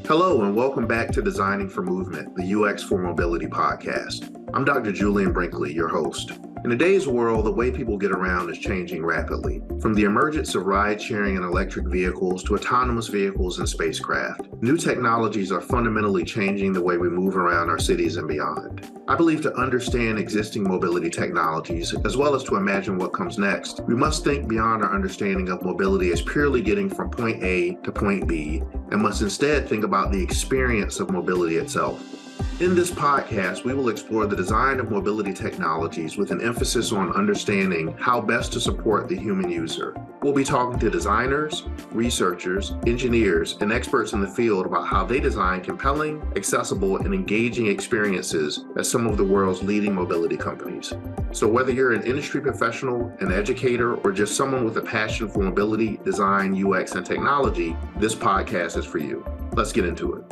Hello, and welcome back to Designing for Movement, the UX for Mobility podcast. I'm Dr. Julian Brinkley, your host. In today's world, the way people get around is changing rapidly. From the emergence of ride-sharing and electric vehicles to autonomous vehicles and spacecraft, new technologies are fundamentally changing the way we move around our cities and beyond. I believe to understand existing mobility technologies, as well as to imagine what comes next, we must think beyond our understanding of mobility as purely getting from point A to point B, and must instead think about the experience of mobility itself. In this podcast, we will explore the design of mobility technologies with an emphasis on understanding how best to support the human user. We'll be talking to designers, researchers, engineers, and experts in the field about how they design compelling, accessible, and engaging experiences at some of the world's leading mobility companies. So whether you're an industry professional, an educator, or just someone with a passion for mobility, design, UX, and technology, this podcast is for you. Let's get into it.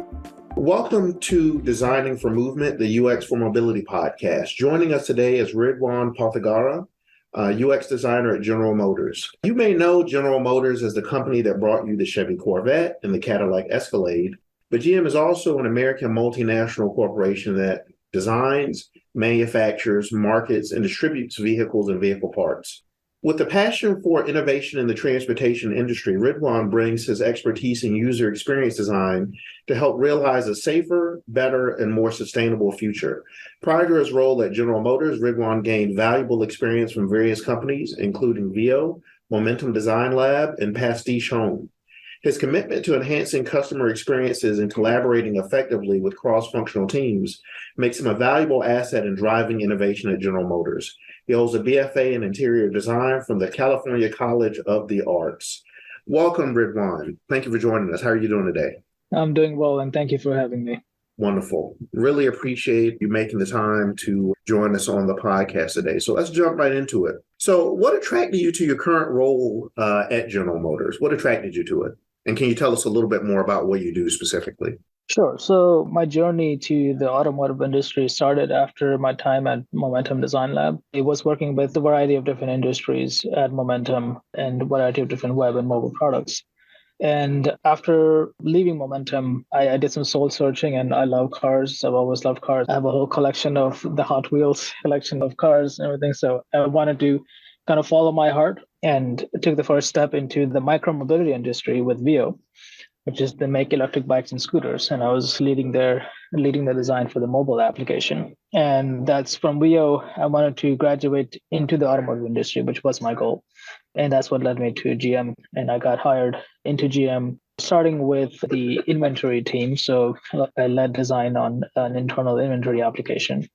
Welcome to Designing for Movement, the UX for Mobility podcast. Joining us today is Ridwan Pothigara, UX designer at General Motors. You may know General Motors as the company that brought you the Chevy Corvette and the Cadillac Escalade, but GM is also an American multinational corporation that designs, manufactures, markets, and distributes vehicles and vehicle parts. With a passion for innovation in the transportation industry, Ridwan brings his expertise in user experience design to help realize a safer, better, and more sustainable future. Prior to his role at General Motors, Ridwan gained valuable experience from various companies, including VIO, Momentum Design Lab, and Pastiche Home. His commitment to enhancing customer experiences and collaborating effectively with cross-functional teams makes him a valuable asset in driving innovation at General Motors. He holds a BFA in interior design from the California College of the Arts. Welcome, Ridwan. Thank you for joining us. How are you doing today? I'm doing well, and thank you for having me. Wonderful. Really appreciate you making the time to join us on the podcast today. So let's jump right into it. So what attracted you to your current role at General Motors? What attracted you to it? And can you tell us a little bit more about what you do specifically? Sure. So my journey to the automotive industry started after my time at Momentum Design Lab. It was working with a variety of different industries at Momentum and a variety of different web and mobile products. And after leaving Momentum, I did some soul searching, and I love cars. I've always loved cars. I have a whole collection of the Hot Wheels collection of cars and everything. So I wanted to kind of follow my heart and took the first step into the micromobility industry with VIO, which is they make electric bikes and scooters. And I was leading the design for the mobile application. And that's from VIO, I wanted to graduate into the automotive industry, which was my goal. And that's what led me to GM. And I got hired into GM, starting with the inventory team. So I led design on an internal inventory application,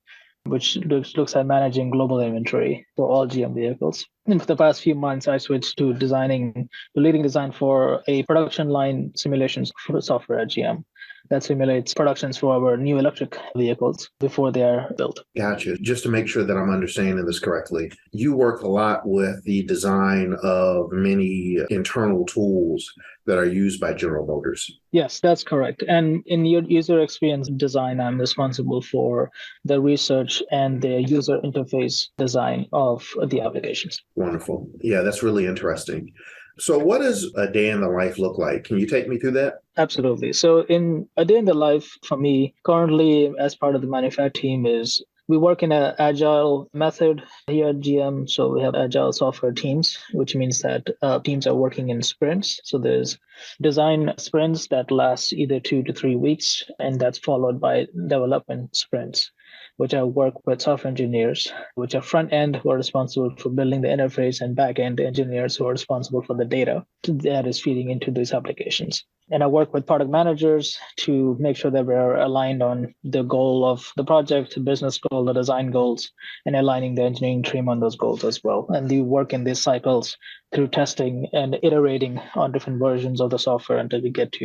which looks at managing global inventory for all GM vehicles. And for the past few months, I switched to leading design for a production line simulations software at GM that simulates productions for our new electric vehicles before they are built. Gotcha. Just to make sure that I'm understanding this correctly, you work a lot with the design of many internal tools that are used by General Motors. Yes, that's correct. And in your user experience design, I'm responsible for the research and the user interface design of the applications. Wonderful. Yeah, that's really interesting. So what does a day in the life look like? Can you take me through that? Absolutely. So in a day in the life for me, currently as part of the manufacturing team is we work in an agile method here at GM. So we have agile software teams, which means that teams are working in sprints. So there's design sprints that last either 2 to 3 weeks, and that's followed by development sprints, which I work with software engineers, which are front end who are responsible for building the interface, and back end engineers who are responsible for the data that is feeding into these applications. And I work with product managers to make sure that we're aligned on the goal of the project, the business goal, the design goals, and aligning the engineering team on those goals as well. And we work in these cycles through testing and iterating on different versions of the software until we get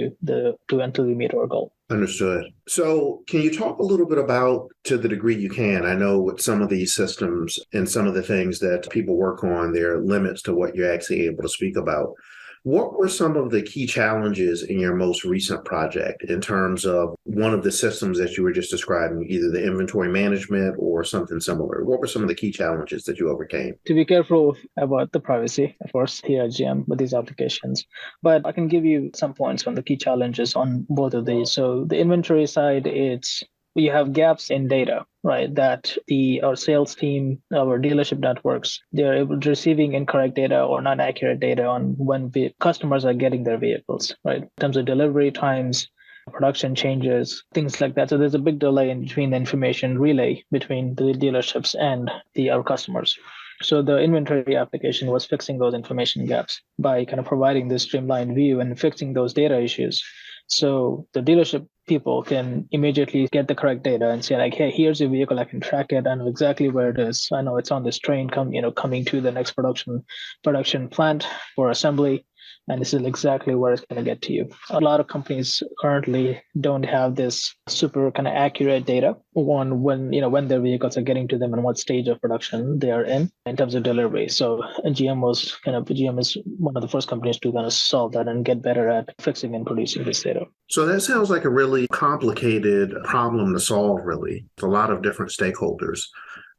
until we meet our goal. Understood. So can you talk a little bit about, to the degree you can, I know with some of these systems and some of the things that people work on, there are limits to what you're actually able to speak about. What were some of the key challenges in your most recent project in terms of one of the systems that you were just describing, either the inventory management or something similar? What were some of the key challenges that you overcame? To be careful about the privacy, of course, here at GM with these applications. But I can give you some points on the key challenges on both of these. So the inventory side, it's you have gaps in data, right? That our sales team, our dealership networks, they're able to receiving incorrect data or not accurate data on when customers are getting their vehicles, right? In terms of delivery times, production changes, things like that. So there's a big delay in between the information relay between the dealerships and our customers. So the inventory application was fixing those information gaps by kind of providing this streamlined view and fixing those data issues. So the dealership people can immediately get the correct data and say like, hey, here's your vehicle. I can track it. I know exactly where it is. I know it's on this train coming to the next production plant for assembly. And this is exactly where it's going to get to you. A lot of companies currently don't have this super kind of accurate data on when their vehicles are getting to them and what stage of production they are in terms of delivery. So GM is one of the first companies to kind of solve that and get better at fixing and producing this data. So that sounds like a really complicated problem to solve, really. It's a lot of different stakeholders.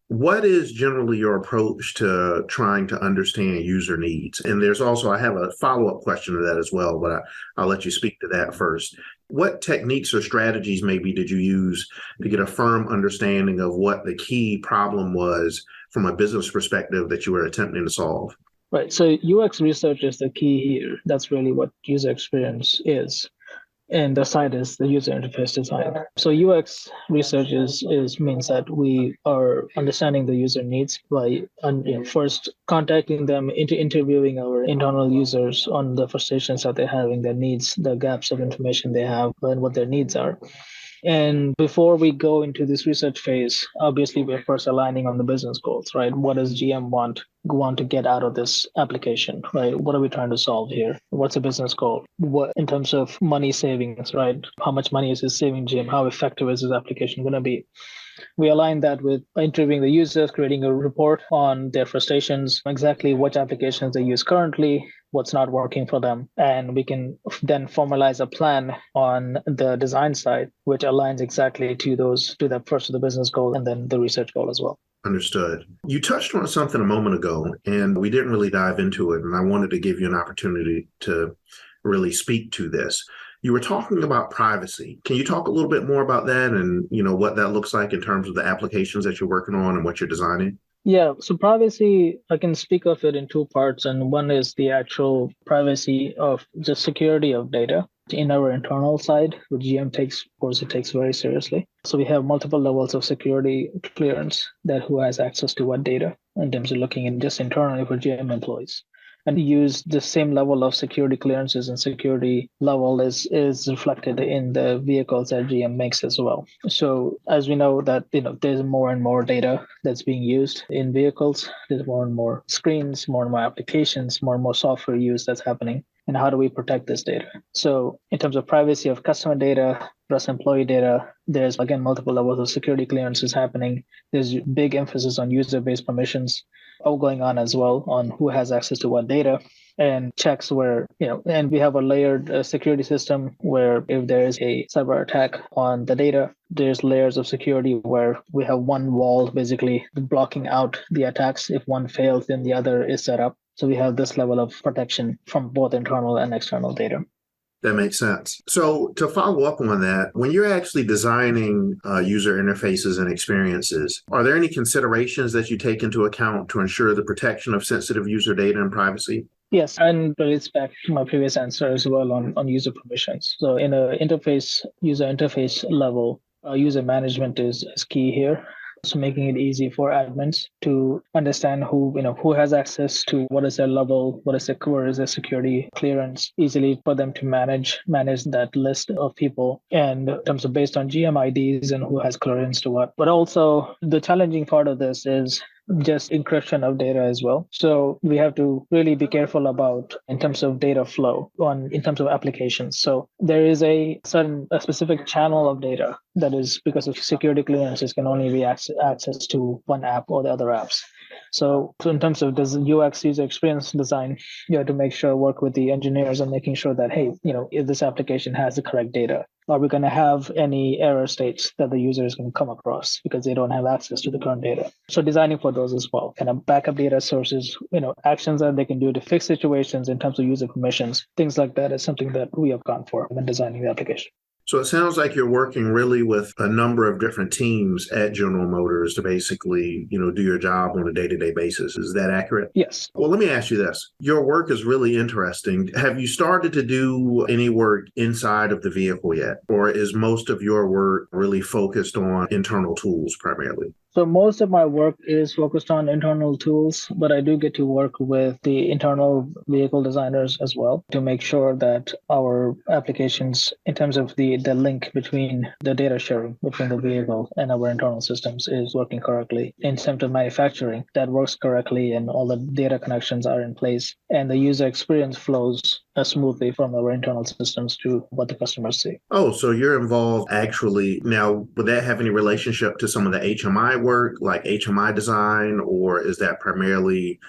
What is generally your approach to trying to understand user needs? And I have a follow-up question to that as well, but I'll let you speak to that first. What techniques or strategies maybe did you use to get a firm understanding of what the key problem was from a business perspective that you were attempting to solve? Right. So UX research is the key here. That's really what user experience is. And the side is the user interface design. So UX research means that we are understanding the user needs by first contacting them, interviewing our internal users on the frustrations that they're having, their needs, the gaps of information they have, and what their needs are. And before we go into this research phase, obviously we're first aligning on the business goals, right? What does GM want to get out of this application, right? What are we trying to solve here? What's the business goal? What in terms of money savings, right? How much money is it saving GM? How effective is this application going to be? We align that with interviewing the users, creating a report on their frustrations, exactly which applications they use currently, what's not working for them. And we can then formalize a plan on the design side, which aligns exactly to that first of the business goal and then the research goal as well. Understood. You touched on something a moment ago, and we didn't really dive into it, and I wanted to give you an opportunity to really speak to this. You were talking about privacy. Can you talk a little bit more about that and, what that looks like in terms of the applications that you're working on and what you're designing? Yeah, so privacy, I can speak of it in two parts. And one is the actual privacy of the security of data in our internal side, which GM takes very seriously. So we have multiple levels of security clearance that who has access to what data in terms of looking in just internally for GM employees. And use the same level of security clearances and security level is reflected in the vehicles that GM makes as well. So as we know that there's more and more data that's being used in vehicles, there's more and more screens, more and more applications, more and more software use that's happening. And how do we protect this data? So in terms of privacy of customer data plus employee data, there's again multiple levels of security clearances happening. There's big emphasis on user-based permissions all going on as well on who has access to what data and checks where, and we have a layered security system where if there is a cyber attack on the data, there's layers of security where we have one wall basically blocking out the attacks. If one fails, then the other is set up. So we have this level of protection from both internal and external data. That makes sense. So to follow up on that, when you're actually designing user interfaces and experiences, are there any considerations that you take into account to ensure the protection of sensitive user data and privacy? Yes, and relates back to my previous answer as well on user permissions. So in a user interface level, user management is key here. So making it easy for admins to understand who has access to what is their level, where is their security clearance, easily for them to manage that list of people. And in terms of based on GM IDs and who has clearance to what. But also the challenging part of this is just encryption of data as well. So we have to really be careful about in terms of data flow in terms of applications. So there is a specific channel of data that is because of security clearances can only be access to one app or the other apps. So in terms of does UX user experience design, you have to make sure work with the engineers on making sure that, hey, if this application has the correct data, are we going to have any error states that the user is going to come across because they don't have access to the current data? So designing for those as well, kind of backup data sources, actions that they can do to fix situations in terms of user permissions, things like that is something that we have gone for when designing the application. So it sounds like you're working really with a number of different teams at General Motors to basically, do your job on a day-to-day basis. Is that accurate? Yes. Well, let me ask you this. Your work is really interesting. Have you started to do any work inside of the vehicle yet? Or is most of your work really focused on internal tools primarily? So most of my work is focused on internal tools, but I do get to work with the internal vehicle designers as well to make sure that our applications, in terms of the link between the data sharing between the vehicle and our internal systems, is working correctly. In terms of manufacturing, that works correctly and all the data connections are in place and the user experience flows smoothly from our internal systems to what the customers see. Oh, so you're involved actually. Now, would that have any relationship to some of the HMI work, like HMI design, or is that primarily,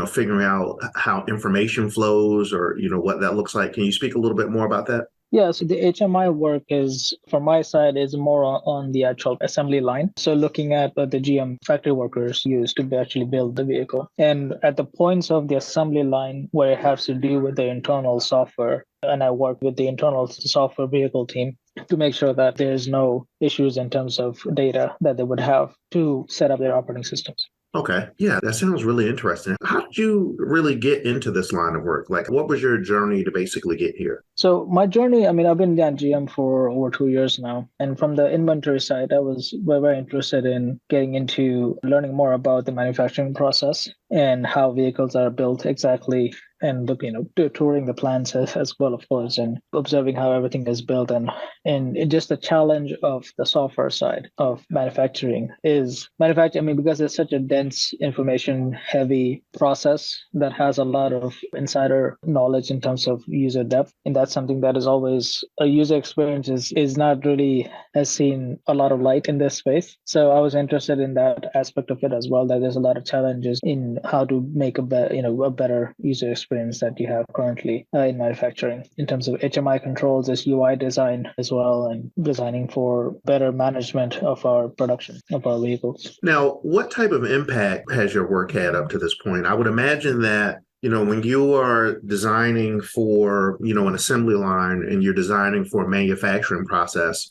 figuring out how information flows or, what that looks like? Can you speak a little bit more about that? Yeah, so the HMI work is, from my side, is more on the actual assembly line. So looking at what the GM factory workers use to actually build the vehicle. And at the points of the assembly line where it has to do with the internal software, and I work with the internal software vehicle team to make sure that there's no issues in terms of data that they would have to set up their operating systems. Okay. Yeah, that sounds really interesting. How did you really get into this line of work? Like, what was your journey to basically get here? So my journey, I've been at GM for over 2 years now. And from the inventory side, I was very interested in getting into learning more about the manufacturing process and how vehicles are built exactly, and touring the plants as well, of course, and observing how everything is built. And just the challenge of the software side of manufacturing is manufacturing. Because it's such a dense, information heavy process that has a lot of insider knowledge in terms of user depth. And that's something that is always a user experience is not really has seen a lot of light in this space. So I was interested in that aspect of it as well, that there's a lot of challenges in how to make a better user experience that you have currently in manufacturing. In terms of HMI controls, there's UI design as well, and designing for better management of our production of our vehicles. Now, what type of impact has your work had up to this point? I would imagine that when you are designing for, an assembly line and you're designing for a manufacturing process,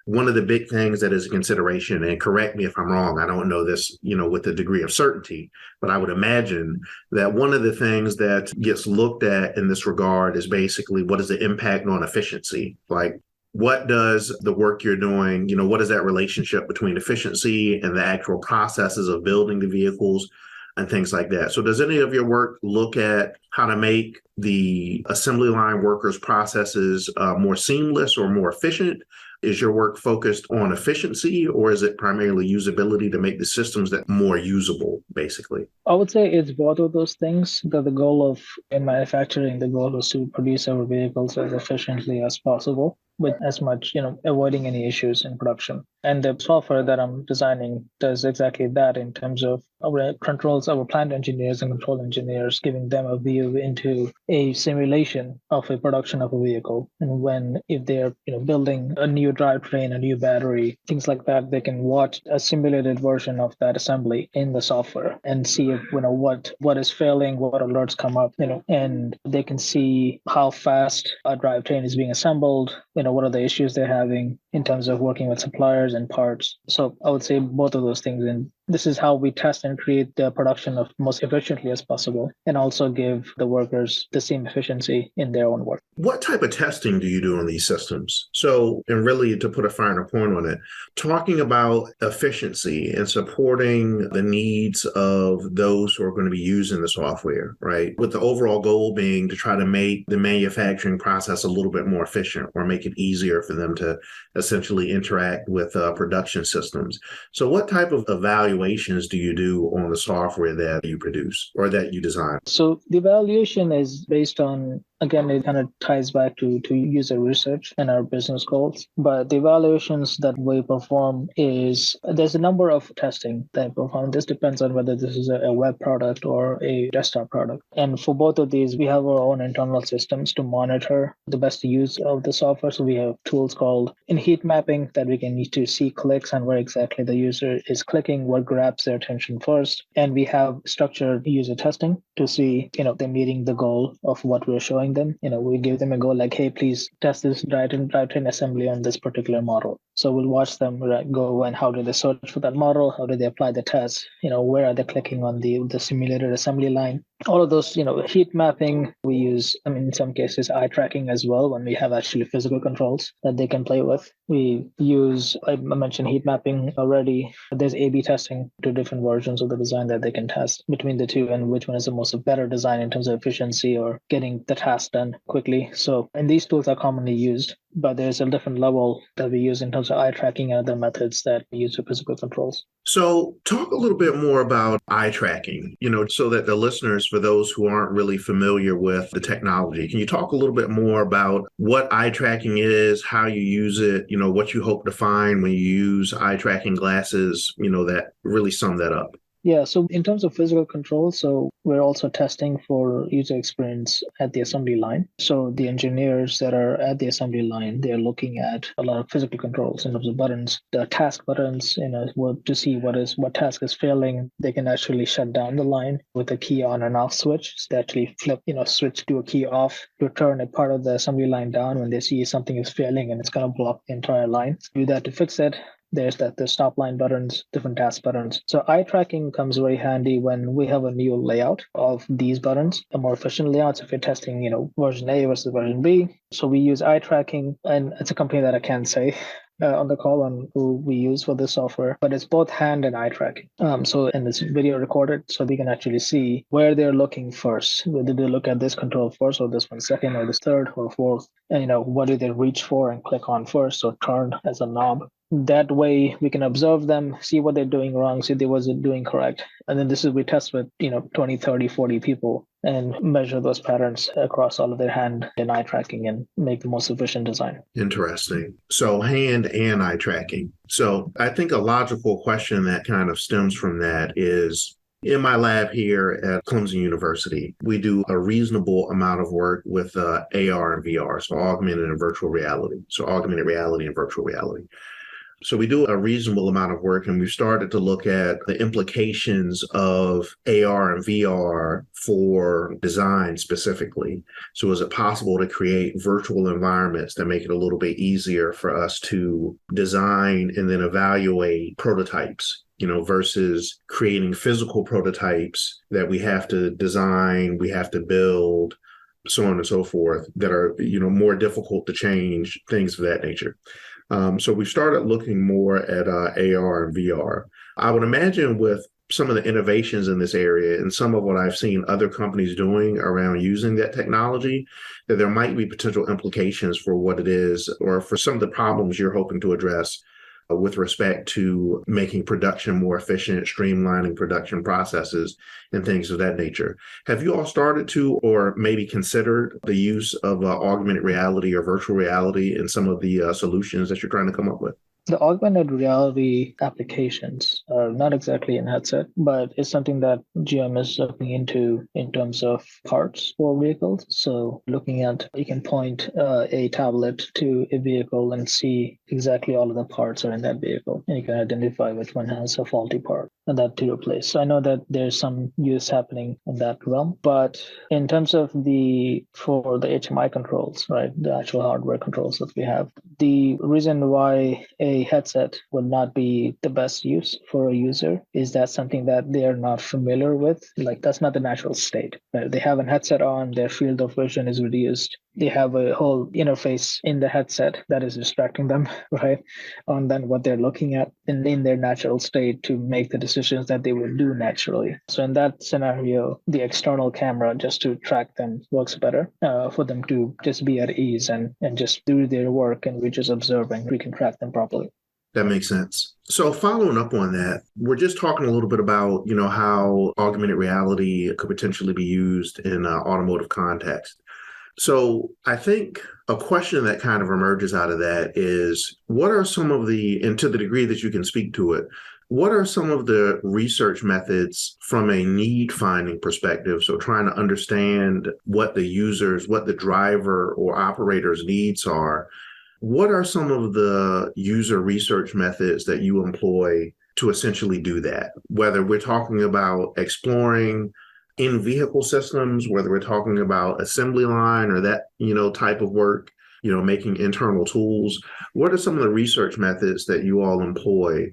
one of the big things that is a consideration, and correct me if I'm wrong, I don't know this, with a degree of certainty, but I would imagine that one of the things that gets looked at in this regard is basically what is the impact on efficiency? Like, what does the work you're doing, what is that relationship between efficiency and the actual processes of building the vehicles and things like that? So does any of your work look at how to make the assembly line workers' processes more seamless or more efficient? Is your work focused on efficiency, or is it primarily usability to make the systems that more usable, basically? I would say it's both of those things. That the goal of in manufacturing, the goal is to produce our vehicles as efficiently as possible, with as much, avoiding any issues in production. And the software that I'm designing does exactly that in terms of our controls, our plant engineers and control engineers, giving them a view into a simulation of a production of a vehicle. And if they're, building a new drivetrain, a new battery, things like that, they can watch a simulated version of that assembly in the software and see if, what is failing, what alerts come up, and they can see how fast a drivetrain is being assembled, what are the issues they're having in terms of working with suppliers and parts. So I would say both of those things. And this is how we test and create the production of most efficiently as possible, and also give the workers the same efficiency in their own work. What type of testing do you do on these systems? So, and really to put a finer point on it, talking about efficiency and supporting the needs of those who are going to be using the software, right? With the overall goal being to try to make the manufacturing process a little bit more efficient or make it easier for them to essentially interact with production systems. So what type of evaluations do you do on the software that you produce or that you design? So the evaluation is based on Again, it kind of ties back to user research and our business goals. But the evaluations that we perform is there's a number of testing that we perform. This depends on whether this is a web product or a desktop product. And for both of these, we have our own internal systems to monitor the best use of the software. So we have tools called in heat mapping that we can need to see clicks and where exactly the user is clicking, what grabs their attention first. And we have structured user testing to see, they're meeting the goal of what we're showing them. We give them a goal like, hey, please test this drivetrain assembly on this particular model. So we'll watch them go and how do they search for that model? How do they apply the test? Where are they clicking on the simulated assembly line? All of those, heat mapping, we use, in some cases, eye tracking as well when we have actually physical controls that they can play with. We use, I mentioned heat mapping already. There's A/B testing, two different versions of the design that they can test between the two and which one is the most better design in terms of efficiency or getting the task done quickly. So, and these tools are commonly used, but there's a different level that we use in terms of eye tracking and other methods that we use for physical controls. So talk a little bit more about eye tracking, so that the listeners, for those who aren't really familiar with the technology, can you talk a little bit more about what eye tracking is, how you use it, what you hope to find when you use eye tracking glasses, that really sum that up? Yeah, so in terms of physical control, so we're also testing for user experience at the assembly line. So the engineers that are at the assembly line, they're looking at a lot of physical controls in terms of buttons, the task buttons, to see what task is failing. They can actually shut down the line with a key on and off switch. So they actually flip, switch to a key off to turn a part of the assembly line down when they see something is failing and it's going to block the entire line. Do that to fix it. There's the stop line buttons, different task buttons. So eye tracking comes very handy when we have a new layout of these buttons, a more efficient layout. So if you're testing, version A versus version B. So we use eye tracking, and it's a company that I can't say on the call on who we use for this software, but it's both hand and eye tracking. And it's video recorded, so we can actually see where they're looking first. Whether they look at this control first, or this one second, or this third, or fourth, and what do they reach for and click on first, or turn as a knob. That way we can observe them, see what they're doing wrong, see they wasn't doing correct. And then we test with, 20, 30, 40 people and measure those patterns across all of their hand and eye tracking and make the most efficient design. Interesting. So hand and eye tracking. So I think a logical question that kind of stems from that is, in my lab here at Clemson University, we do a reasonable amount of work with AR and VR, so augmented and virtual reality. So augmented reality and virtual reality. So we do a reasonable amount of work, and we've started to look at the implications of AR and VR for design specifically. So is it possible to create virtual environments that make it a little bit easier for us to design and then evaluate prototypes, versus creating physical prototypes that we have to design, we have to build, so on and so forth, that are, more difficult to change, things of that nature. So we started looking more at AR and VR. I would imagine with some of the innovations in this area and some of what I've seen other companies doing around using that technology, that there might be potential implications for what it is or for some of the problems you're hoping to address with respect to making production more efficient, streamlining production processes, and things of that nature. Have you all started to, or maybe considered the use of augmented reality or virtual reality in some of the solutions that you're trying to come up with? The augmented reality applications are not exactly in headset, but it's something that GM is looking into in terms of parts for vehicles. So looking at, you can point a tablet to a vehicle and see exactly all of the parts are in that vehicle. And you can identify which one has a faulty part and that to replace. So I know that there's some use happening in that realm, but in terms of for the HMI controls, right, the actual hardware controls that we have, the reason why a headset would not be the best use for a user is that something that they are not familiar with. Like, that's not the natural state. Right? They have a headset on, their field of vision is reduced. They have a whole interface in the headset that is distracting them, right, on then what they're looking at in their natural state to make the decisions that they would do naturally. So in that scenario, the external camera just to track them works better for them to just be at ease and just do their work, and we just observe and we can track them properly. That makes sense. So following up on that, we're just talking a little bit about, how augmented reality could potentially be used in an automotive context. So I think a question that kind of emerges out of that is what are some of the, and to the degree that you can speak to it, what are some of the research methods from a need finding perspective? So trying to understand what the users, what the driver or operator's needs are. What are some of the user research methods that you employ to essentially do that? Whether we're talking about exploring in-vehicle systems, whether we're talking about assembly line or that, type of work, making internal tools. What are some of the research methods that you all employ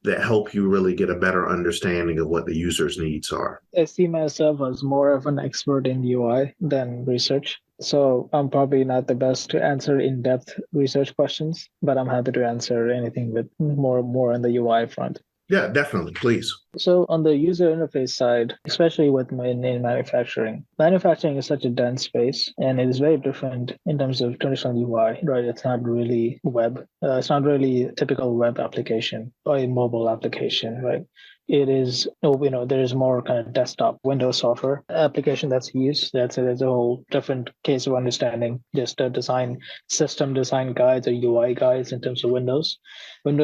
that help you really get a better understanding of what the user's needs are? I see myself as more of an expert in UI than research. So I'm probably not the best to answer in-depth research questions, but I'm happy to answer anything with more on the UI front. Yeah, definitely. Please. So on the user interface side, especially with in manufacturing is such a dense space, and it is very different in terms of traditional UI, right? It's not really web. It's not really a typical web application or a mobile application, right? It is, there is more kind of desktop Windows software application that's used. There's a whole different case of understanding just system design guides or UI guides in terms of Windows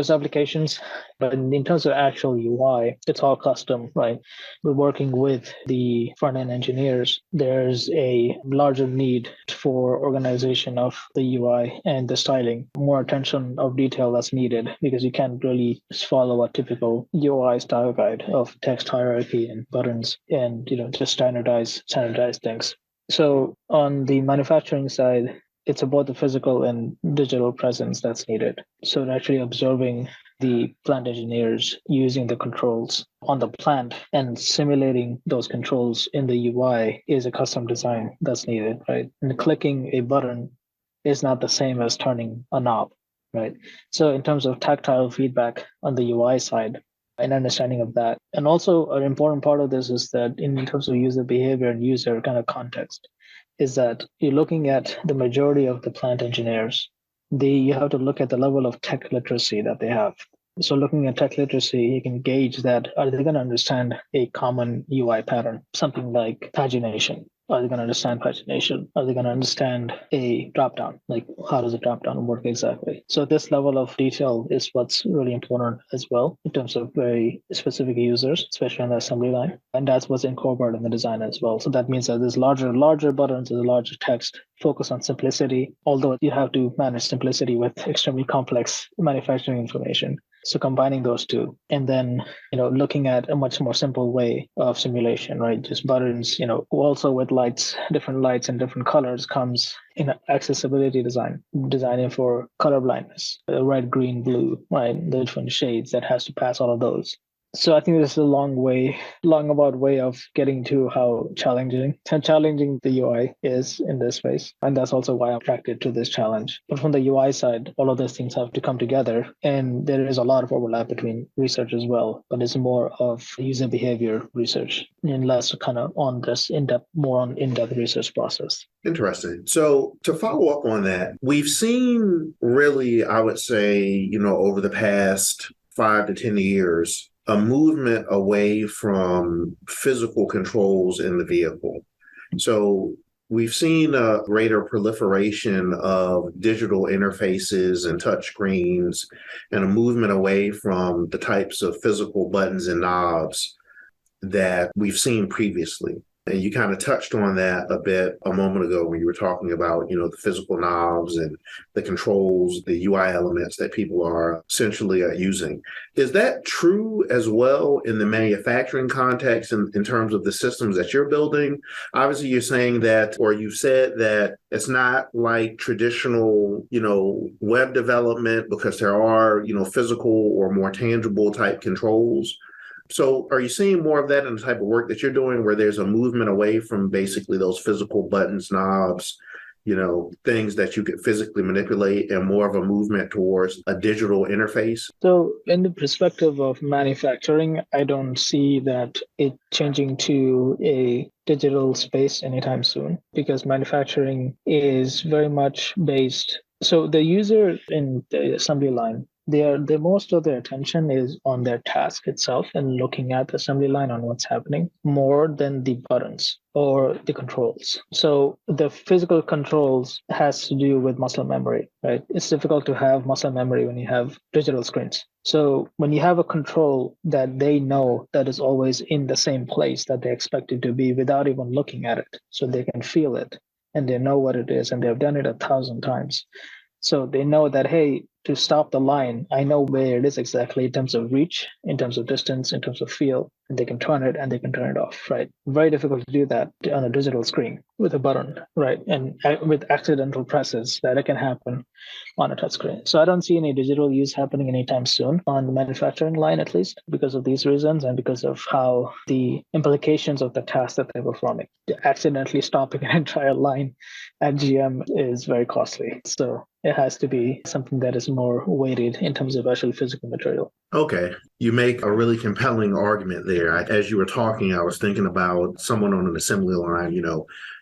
applications. But in terms of actual UI, it's all custom, right? We're working with the front end engineers. There's a larger need for organization of the UI and the styling, more attention of detail that's needed because you can't really just follow a typical UI style guide of text hierarchy and buttons and just standardize things. So on the manufacturing side, it's about the physical and digital presence that's needed. So actually observing the plant engineers using the controls on the plant and simulating those controls in the UI is a custom design that's needed, right? And clicking a button is not the same as turning a knob, right? So in terms of tactile feedback on the UI side, an understanding of that. And also an important part of this is that in terms of user behavior and user kind of context, is that you're looking at the majority of the plant engineers, you have to look at the level of tech literacy that they have. So looking at tech literacy, you can gauge that are they going to understand a common UI pattern, something like pagination? Are they going to understand pagination? Are they going to understand a dropdown? Like how does a dropdown work exactly? So this level of detail is what's really important as well in terms of very specific users, especially on the assembly line. And that's what's incorporated in the design as well. So that means that there's larger buttons, there's larger text, focus on simplicity, although you have to manage simplicity with extremely complex manufacturing information. So combining those two, and then looking at a much more simple way of simulation, right? Just buttons, also with different lights and different colors comes in accessibility designing for color blindness, red, green, blue, right? The different shades that has to pass all of those. So I think this is a long about way of getting to how challenging the UI is in this space. And that's also why I'm attracted to this challenge. But from the UI side, all of those things have to come together. And there is a lot of overlap between research as well, but it's more of user behavior research and less kind of on this more on in-depth research process. Interesting. So to follow up on that, we've seen really, I would say, over the past 5 to 10 years, a movement away from physical controls in the vehicle. So we've seen a greater proliferation of digital interfaces and touchscreens and a movement away from the types of physical buttons and knobs that we've seen previously. And you kind of touched on that a bit a moment ago when you were talking about, the physical knobs and the controls, the UI elements that people are essentially using. Is that true as well in the manufacturing context in terms of the systems that you're building? Obviously, you're saying that, or you've said that it's not like traditional, web development because there are, physical or more tangible type controls. So are you seeing more of that in the type of work that you're doing where there's a movement away from basically those physical buttons, knobs, things that you could physically manipulate and more of a movement towards a digital interface? So in the perspective of manufacturing, I don't see that it changing to a digital space anytime soon because manufacturing is very much based. So the user in the assembly line Their most of their attention is on their task itself and looking at the assembly line on what's happening more than the buttons or the controls. So the physical controls has to do with muscle memory, right? It's difficult to have muscle memory when you have digital screens. So when you have a control that they know that is always in the same place that they expect it to be without even looking at it, so they can feel it and they know what it is and they've done it 1,000 times. So they know that, hey, to stop the line, I know where it is exactly in terms of reach, in terms of distance, in terms of feel, and they can turn it and they can turn it off, right? Very difficult to do that on a digital screen with a button, right? And with accidental presses that it can happen on a touchscreen. So I don't see any digital use happening anytime soon on the manufacturing line, at least because of these reasons and because of how the implications of the task that they're performing. Accidentally stopping an entire line at GM is very costly. So it has to be something that is more weighted in terms of actual physical material. Okay. You make a really compelling argument there. As you were talking, I was thinking about someone on an assembly line,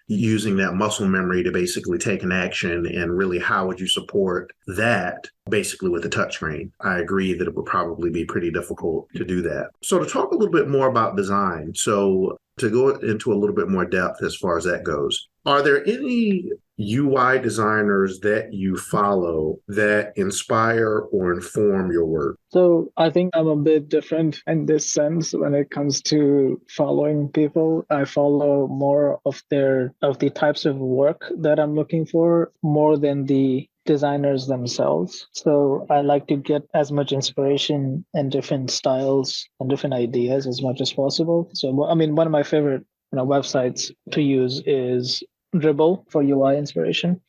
using that muscle memory to basically take an action, and really how would you support that basically with a touchscreen? I agree that it would probably be pretty difficult to do that. So to talk a little bit more about design, so to go into a little bit more depth as far as that goes, are there any UI designers that you follow that inspire or inform your work? So I think I'm a bit different in this sense when it comes to following people. I follow more of the types of work that I'm looking for more than the designers themselves. So I like to get as much inspiration and different styles and different ideas as much as possible. So I mean, one of my favorite websites to use is Dribble for UI inspiration.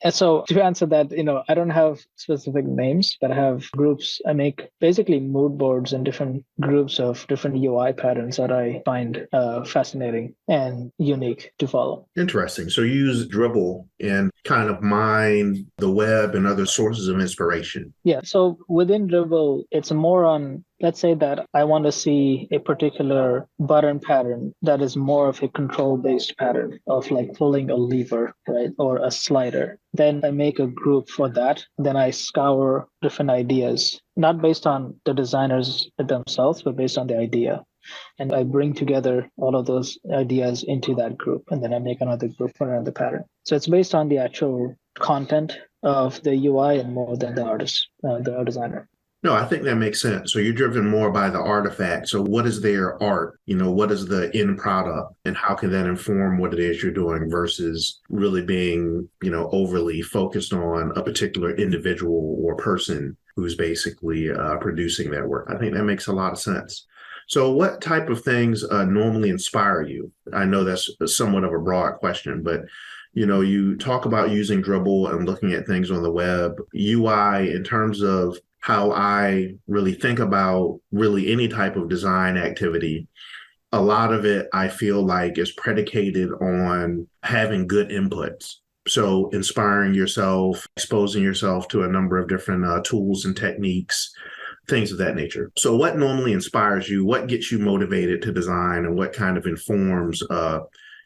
And so to answer that, I don't have specific names, but I have groups. I make basically mood boards and different groups of different UI patterns that I find fascinating and unique to follow. Interesting. So you use Dribble and kind of mine the web and other sources of inspiration. Yeah. So within Dribble, it's more on, let's say that I want to see a particular button pattern that is more of a control-based pattern of like pulling a lever, right? Or a slider. Then I make a group for that. Then I scour different ideas, not based on the designers themselves, but based on the idea. And I bring together all of those ideas into that group. And then I make another group for another pattern. So it's based on the actual content of the UI and more than the artist, the designer. No, I think that makes sense. So you're driven more by the artifact. So what is their art? What is the end product, and how can that inform what it is you're doing versus really being, overly focused on a particular individual or person who's basically producing that work? I think that makes a lot of sense. So what type of things normally inspire you? I know that's somewhat of a broad question, but you talk about using Dribble and looking at things on the web. UI, in terms of how I really think about really any type of design activity, a lot of it I feel like is predicated on having good inputs. So inspiring yourself, exposing yourself to a number of different tools and techniques, things of that nature. So what normally inspires you? What gets you motivated to design, and what kind of informs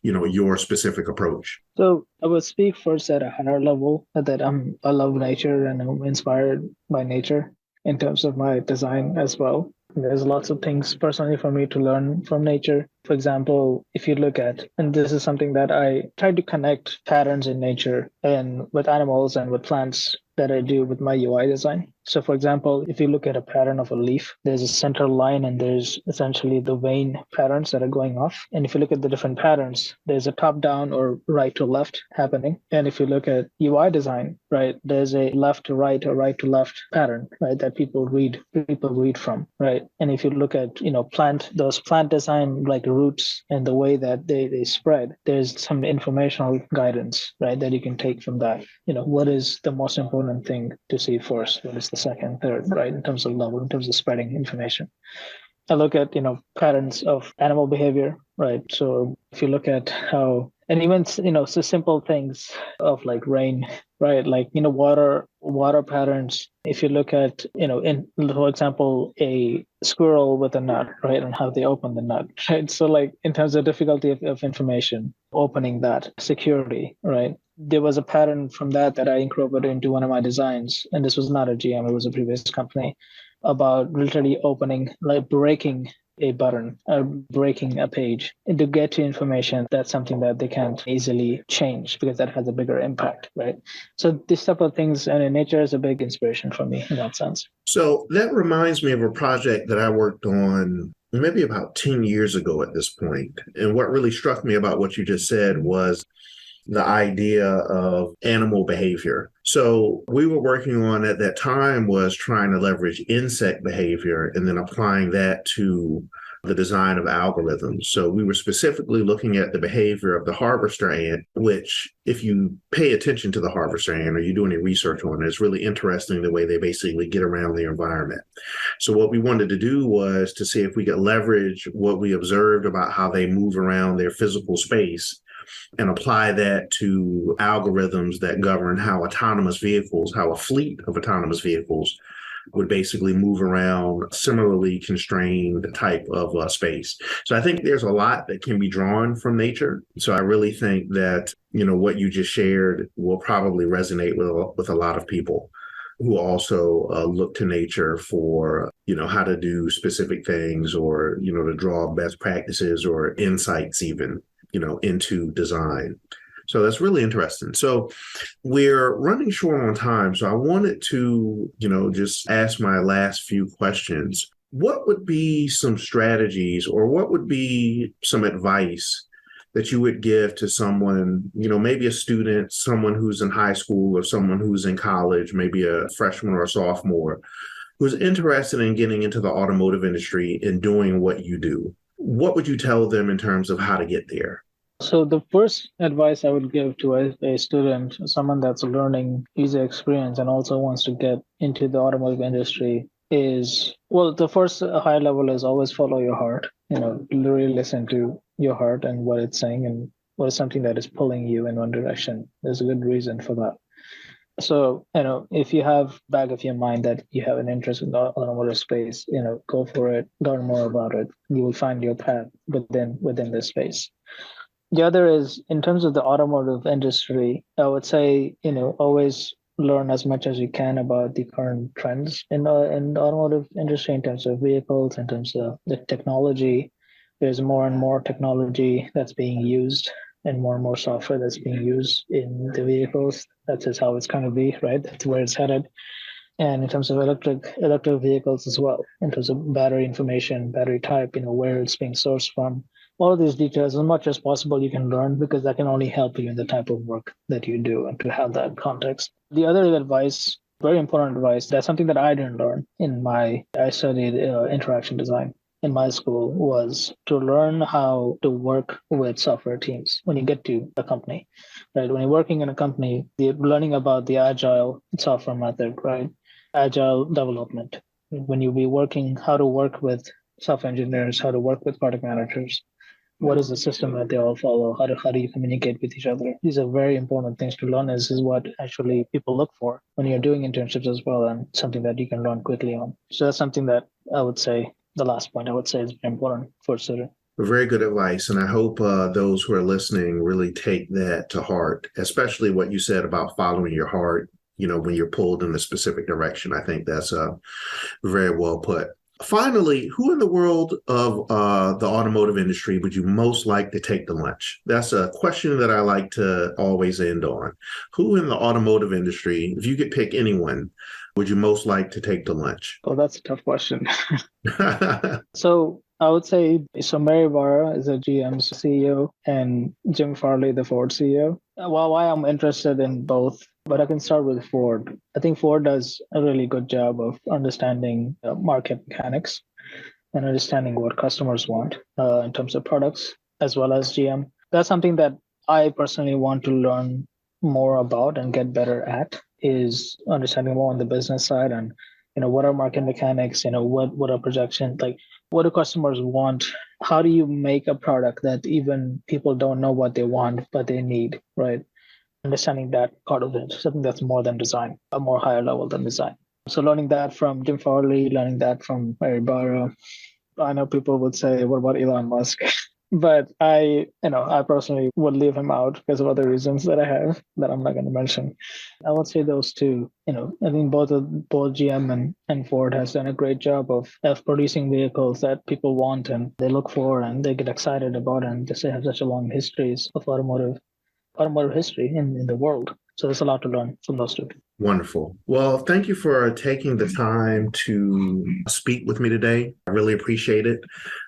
your specific approach? So I would speak first at a higher level that I love nature and I'm inspired by nature in terms of my design as well. There's lots of things personally for me to learn from nature. For example, if you look at, and this is something that I try to connect patterns in nature and with animals and with plants that I do with my UI design. So for example, if you look at a pattern of a leaf, there's a center line and there's essentially the vein patterns that are going off. And if you look at the different patterns, there's a top down or right to left happening. And if you look at UI design, right, there's a left to right or right to left pattern, right, that people read from, right? And if you look at, those plant design like roots and the way that they spread, there's some informational guidance, right, that you can take from that. What is the most important thing to see first? What is the second, third, right? In terms of level, in terms of spreading information. I look at, patterns of animal behavior, right? So if you look at how, and even, so simple things of like rain, right? Like, water patterns. If you look at, for example, a squirrel with a nut, right? And how they open the nut, right? So like in terms of difficulty of information, opening that security, right? There was a pattern from that I incorporated into one of my designs. And this was not a GM, it was a previous company, about literally opening, like breaking a button or breaking a page to get to information. That's something that they can't easily change because that has a bigger impact, right? So this type of things, and in nature is a big inspiration for me in that sense. So that reminds me of a project that I worked on maybe about 10 years ago at this point. And what really struck me about what you just said was the idea of animal behavior. So we were working on at that time was trying to leverage insect behavior and then applying that to the design of algorithms. So we were specifically looking at the behavior of the harvester ant, which if you pay attention to the harvester ant or you do any research on it, it's really interesting the way they basically get around their environment. So what we wanted to do was to see if we could leverage what we observed about how they move around their physical space and apply that to algorithms that govern how autonomous vehicles, how a fleet of autonomous vehicles would basically move around similarly constrained type of space. So I think there's a lot that can be drawn from nature. So I really think that, what you just shared will probably resonate with a lot of people who also look to nature for, how to do specific things or, to draw best practices or insights even, into design. So that's really interesting. So we're running short on time. So I wanted to, just ask my last few questions. What would be some strategies or what would be some advice that you would give to someone, maybe a student, someone who's in high school or someone who's in college, maybe a freshman or a sophomore, who's interested in getting into the automotive industry and doing what you do? What would you tell them in terms of how to get there? So the first advice I would give to a student, someone that's learning user experience and also wants to get into the automotive industry is, well, the first high level is always follow your heart, really listen to your heart and what it's saying and what is something that is pulling you in one direction. There's a good reason for that. So, if you have back of your mind that you have an interest in the automotive space, go for it, learn more about it. You will find your path within this space. The other is in terms of the automotive industry, I would say, always learn as much as you can about the current trends in the automotive industry in terms of vehicles, in terms of the technology. There's more and more technology that's being used and more software that's being used in the vehicles. That's just how it's going to be, right? That's where it's headed. And in terms of electric vehicles as well, in terms of battery information, battery type, where it's being sourced from, all of these details, as much as possible, you can learn because that can only help you in the type of work that you do and to have that context. The other advice, very important advice, that's something that I didn't learn I studied interaction design in my school, was to learn how to work with software teams when you get to a company, right? When you're working in a company, you're learning about the agile software method, right? Agile development. When you be working, how to work with software engineers, how to work with product managers, what is the system that they all follow? How do you communicate with each other? These are very important things to learn. This is what actually people look for when you're doing internships as well, and something that you can learn quickly on. So that's something that I would say, the last point I would say is very important for a student. Very good advice. And I hope those who are listening really take that to heart, especially what you said about following your heart, when you're pulled in a specific direction. I think that's very well put. Finally, who in the world of the automotive industry would you most like to take to lunch? That's a question that I like to always end on. Who in the automotive industry, if you could pick anyone, would you most like to take to lunch? Oh, that's a tough question. So I would say, Mary Barra is a GM's CEO and Jim Farley, the Ford CEO. Well, why I'm interested in both, but I can start with Ford. I think Ford does a really good job of understanding market mechanics and understanding what customers want in terms of products, as well as GM. That's something that I personally want to learn more about and get better at, is understanding more on the business side and what are market mechanics, what are projections, like what do customers want? How do you make a product that even people don't know what they want, but they need, right? Understanding that part of it, something that's more than design, a more higher level than design. So learning that from Jim Farley, learning that from Mary Barra. I know people would say, what about Elon Musk? But I personally would leave him out because of other reasons that I have that I'm not going to mention. I would say those two. I think both GM and Ford has done a great job of producing vehicles that people want and they look for and they get excited about, and they have such a long histories of automotive history in the world. So there's a lot to learn from those two. Wonderful. Well, thank you for taking the time to speak with me today. I really appreciate it.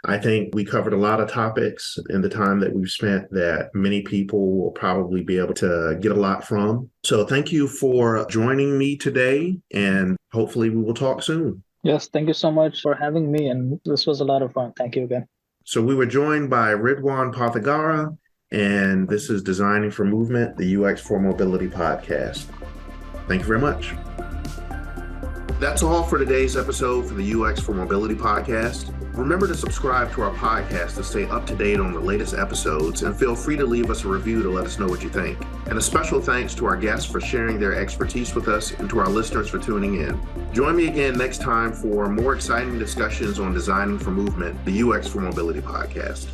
I think we covered a lot of topics in the time that we've spent that many people will probably be able to get a lot from. So thank you for joining me today, and hopefully we will talk soon. Yes, thank you so much for having me, and this was a lot of fun. Thank you again. So we were joined by Ridwan Pothigara, and this is Designing for Movement, the UX for Mobility podcast. Thank you very much. That's all for today's episode for the UX for Mobility podcast. Remember to subscribe to our podcast to stay up to date on the latest episodes, and feel free to leave us a review to let us know what you think. And a special thanks to our guests for sharing their expertise with us, and to our listeners for tuning in. Join me again next time for more exciting discussions on Designing for Movement, the UX for Mobility podcast.